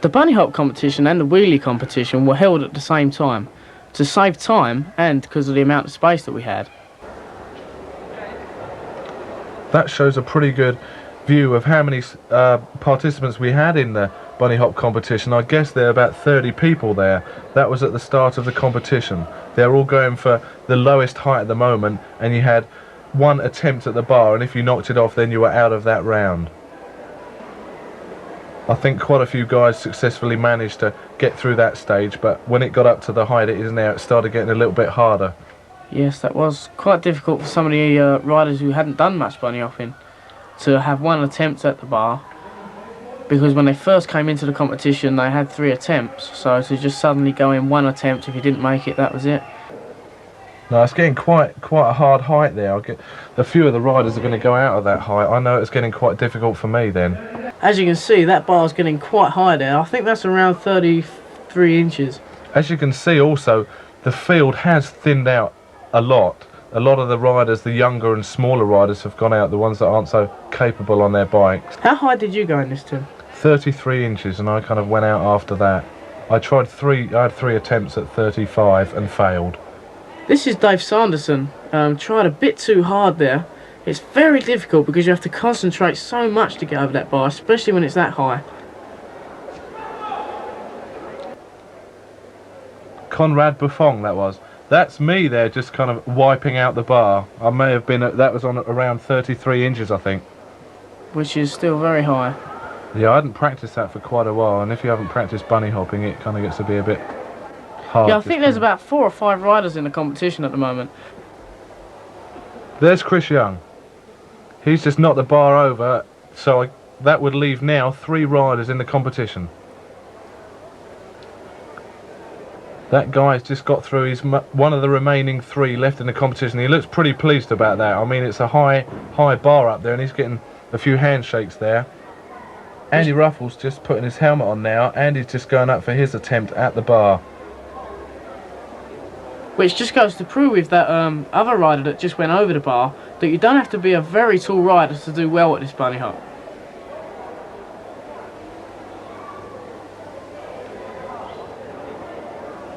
The bunny hop competition and the wheelie competition were held at the same time, to save time and because of the amount of space that we had. That shows a pretty good view of how many participants we had in the bunny hop competition. I guess there are about 30 people there. That was at the start of the competition. They're all going for the lowest height at the moment, and you had one attempt at the bar, and if you knocked it off then you were out of that round. I think quite a few guys successfully managed to get through that stage, but when it got up to the height it is now, it started getting a little bit harder. Yes, that was quite difficult for some of the riders who hadn't done much bunny hopping to have one attempt at the bar, because when they first came into the competition they had 3 attempts, so to just suddenly go in one attempt, if you didn't make it, that was it. No, it's getting quite a hard height there. A few of the riders are going to go out of that height. I know it's getting quite difficult for me then. As you can see, that bar is getting quite high there. I think that's around 33 inches. As you can see also, the field has thinned out a lot. A lot of the riders, the younger and smaller riders, have gone out, the ones that aren't so capable on their bikes. How high did you go in this, Tim? 33 inches, and I kind of went out after that. I had 3 attempts at 35 and failed. This is Dave Sanderson. Tried a bit too hard there. It's very difficult because you have to concentrate so much to get over that bar, especially when it's that high. Conrad Buffon, that was. That's me there, just kind of wiping out the bar. I may have been that was on around 33 inches, I think. Which is still very high. Yeah, I hadn't practiced that for quite a while, and if you haven't practiced bunny hopping, it kind of gets to be a bit hard. Yeah, I think there's about 4 or 5 riders in the competition at the moment. There's Chris Young. He's just knocked the bar over, so that would leave now 3 riders in the competition. That guy's just got through. He's one of the remaining 3 left in the competition. He looks pretty pleased about that. I mean, it's a high bar up there, and he's getting a few handshakes there. Andy Ruffell's just putting his helmet on now. Andy's just going up for his attempt at the bar. Which just goes to prove with that other rider that just went over the bar that you don't have to be a very tall rider to do well at this bunny hop.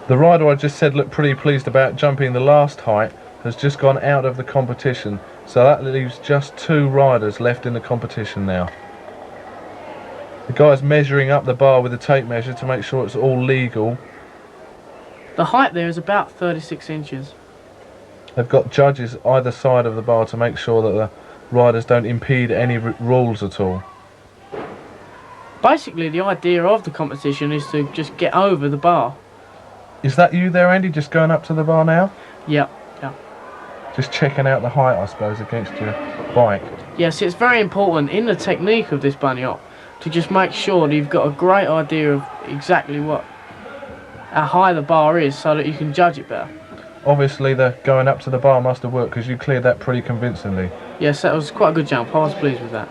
The rider I just said looked pretty pleased about jumping the last height has just gone out of the competition, so that leaves just 2 riders left in the competition now. The guy's measuring up the bar with a tape measure to make sure it's all legal. The height there is about 36 inches. They've got judges either side of the bar to make sure that the riders don't impede any rules at all. Basically, the idea of the competition is to just get over the bar. Is that you there, Andy, just going up to the bar now? Yep. Just checking out the height, I suppose, against your bike. Yes, it's very important in the technique of this bunny hop to just make sure that you've got a great idea of exactly how high the bar is so that you can judge it better. Obviously the going up to the bar must have worked because you cleared that pretty convincingly. Yes, that was quite a good jump. I was pleased with that.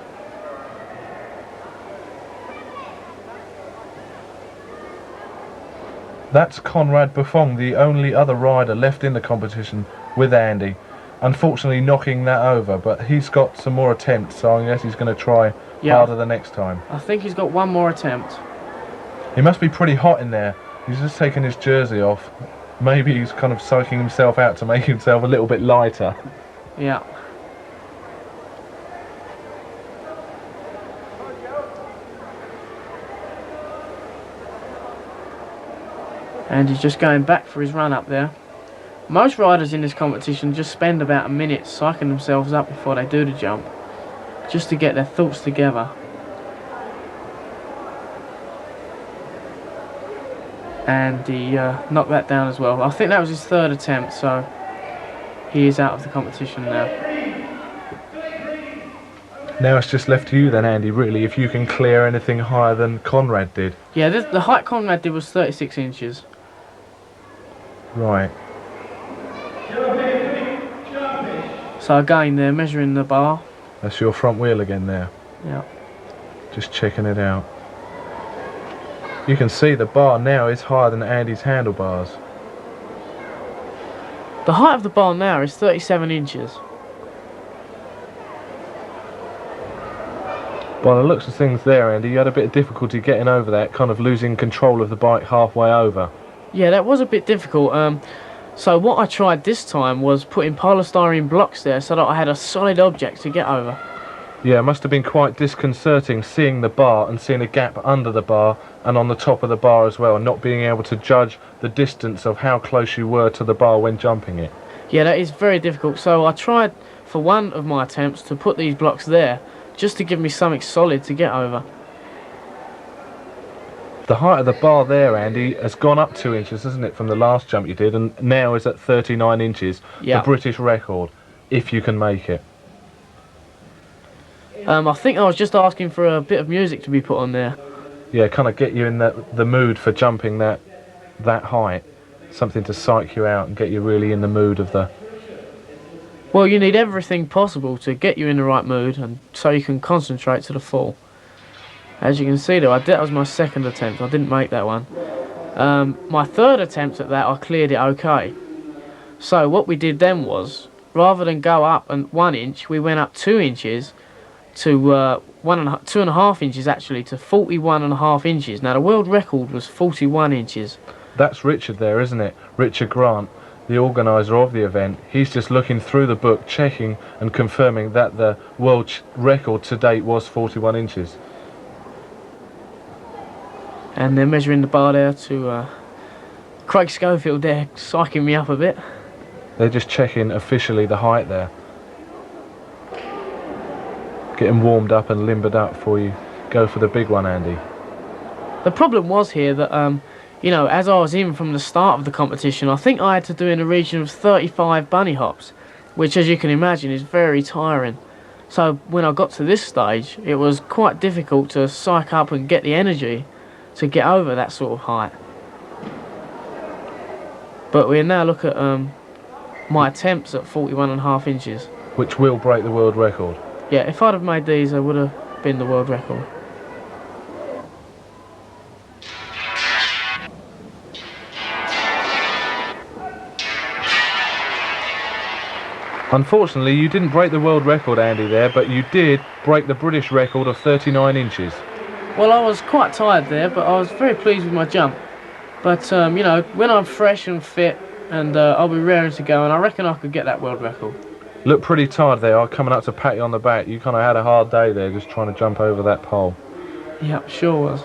That's Conrad Buffon, the only other rider left in the competition with Andy. Unfortunately knocking that over, but he's got some more attempts, so I guess he's going to try harder the next time. I think he's got one more attempt. He must be pretty hot in there. He's just taken his jersey off. Maybe he's kind of psyching himself out to make himself a little bit lighter. Yeah. And he's just going back for his run up there. Most riders in this competition just spend about a minute psyching themselves up before they do the jump, just to get their thoughts together. And he knocked that down as well. I think that was his 3rd attempt, so he is out of the competition now. Now it's just left to you then, Andy, really, if you can clear anything higher than Conrad did. Yeah, the height Conrad did was 36 inches. Right. So again, they're measuring the bar. That's your front wheel again there. Yeah. Just checking it out. You can see the bar now is higher than Andy's handlebars. The height of the bar now is 37 inches. By the looks of things there, Andy, you had a bit of difficulty getting over that, kind of losing control of the bike halfway over. Yeah, that was a bit difficult. So what I tried this time was putting polystyrene blocks there so that I had a solid object to get over. Yeah, it must have been quite disconcerting seeing the bar and seeing a gap under the bar and on the top of the bar as well, and not being able to judge the distance of how close you were to the bar when jumping it. Yeah, that is very difficult. So I tried for one of my attempts to put these blocks there just to give me something solid to get over. The height of the bar there, Andy, has gone up 2 inches, hasn't it, from the last jump you did, and now is at 39 inches, Yeah. the British record, if you can make it. I think I was just asking for a bit of music to be put on there. Yeah, kind of get you in the mood for jumping that height. Something to psych you out and get you really in the mood of the... Well, you need everything possible to get you in the right mood and so you can concentrate to the full. As you can see though, that was my second attempt. I didn't make that one. My third attempt at that, I cleared it okay. So what we did then was, rather than go up 1 inch, we went up 2 inches to 2.5 inches actually to 41.5 inches. Now the world record was 41 inches. That's Richard there, isn't it? Richard Grant, the organiser of the event. He's just looking through the book, checking and confirming that the world record to date was 41 inches. And they're measuring the bar there to Craig Schofield there, psyching me up a bit. They're just checking officially the height there. Getting warmed up and limbered up before you go for the big one, Andy. The problem was here that, you know, as I was in from the start of the competition, I think I had to do in the region of 35 bunny hops, which as you can imagine is very tiring. So when I got to this stage, it was quite difficult to psych up and get the energy to get over that sort of height. But we'll now look at my attempts at 41.5 inches. Which will break the world record. Yeah, if I'd have made these, I would have been the world record. Unfortunately, you didn't break the world record, Andy, there, but you did break the British record of 39 inches. Well, I was quite tired there, but I was very pleased with my jump. But, you know, when I'm fresh and fit, and I'll be raring to go, and I reckon I could get that world record. Looked pretty tired there. I'm coming up to pat you on the back. You kind of had a hard day there, just trying to jump over that pole. Yeah, sure was.